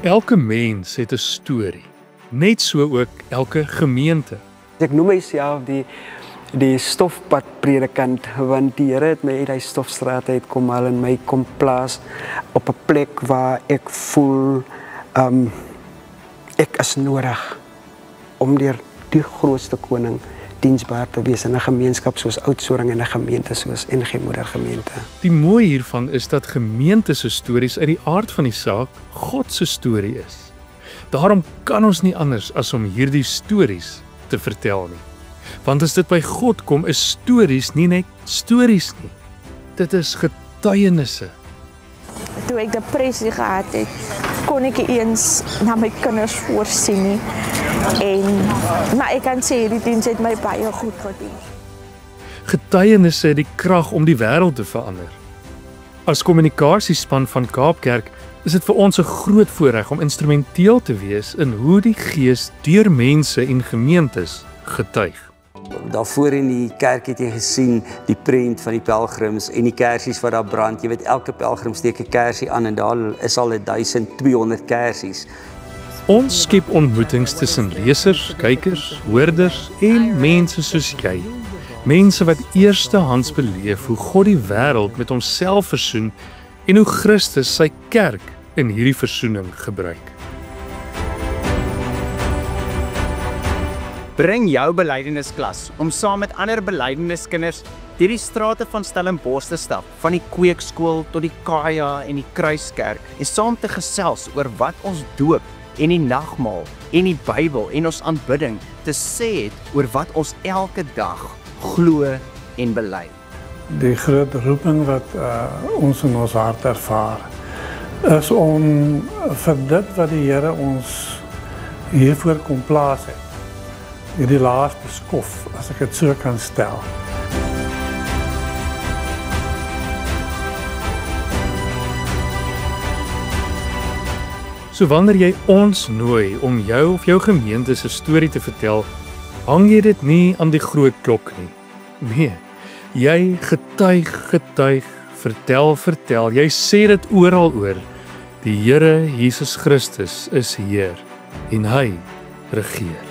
Elke mens het 'n storie, net so ook elke gemeente. Ek noem myself die stofpadpredikant, want die Here het my uit die stofstraat uit kom haal en my kom plaas op 'n plek waar ek voel ek is nodig om deur die grootste koning diensbaar te wees in 'n gemeenskap soos Oudtshoorn en 'n gemeente soos NG Moedergemeente. Die mooi hiervan is dat gemeente se stories uit die aard van die saak God se storie is. Daarom kan ons nie anders as om hierdie stories te vertel nie. Want as dit by God kom, is stories nie net stories nie. Dit is getuienisse. Toe ek depressie gehad het, kon ek nie eens na my kinders voorsien nie. Maar ek kan sê hierdie diens het my baie goed gedien. Getuienisse het die krag om die wêreld te verander. As kommunikasiespan van Kaapkerk is dit vir ons 'n groot voorreg om instrumenteel te wees in hoe die Gees deur mense en gemeentes getuig. Daarvoor in die kerk het jy gesien die prent van die pelgrims en die kersies wat daar brand. Jy weet, elke pelgrim steek 'n kersie aan en daar is al 1200 kersies. Ons skep ontmoetings tussen lesers, kykers, hoorders en mense soos jy. Mense wat eerstehands beleef hoe God die wêreld met homself versoen en hoe Christus sy kerk in hierdie versoening gebruik. Bring jou belydenisskas om saam met ander belydenniskinders deur die strate van Stellenbosch te stap, van die kweekskool tot die Kaya en die Kruiskerk, en saam te gesels oor wat ons doop en die nagmaal en die Bybel en ons aanbidding te sê het oor wat ons elke dag glo en bely. Die groot roeping wat ons in ons hart ervaar, is om vir dit wat die Here ons hiervoor kom plaas het, hierdie laaste skof, as ek dit so kan stel. So wanneer jy ons nooi om jou of jou gemeente se storie te vertel, hang jy dit nie aan die groot klok nie. Nee, jy getuig, vertel, jy sê dit oral oor. Die Here Jesus Christus is Heer en hy regeer.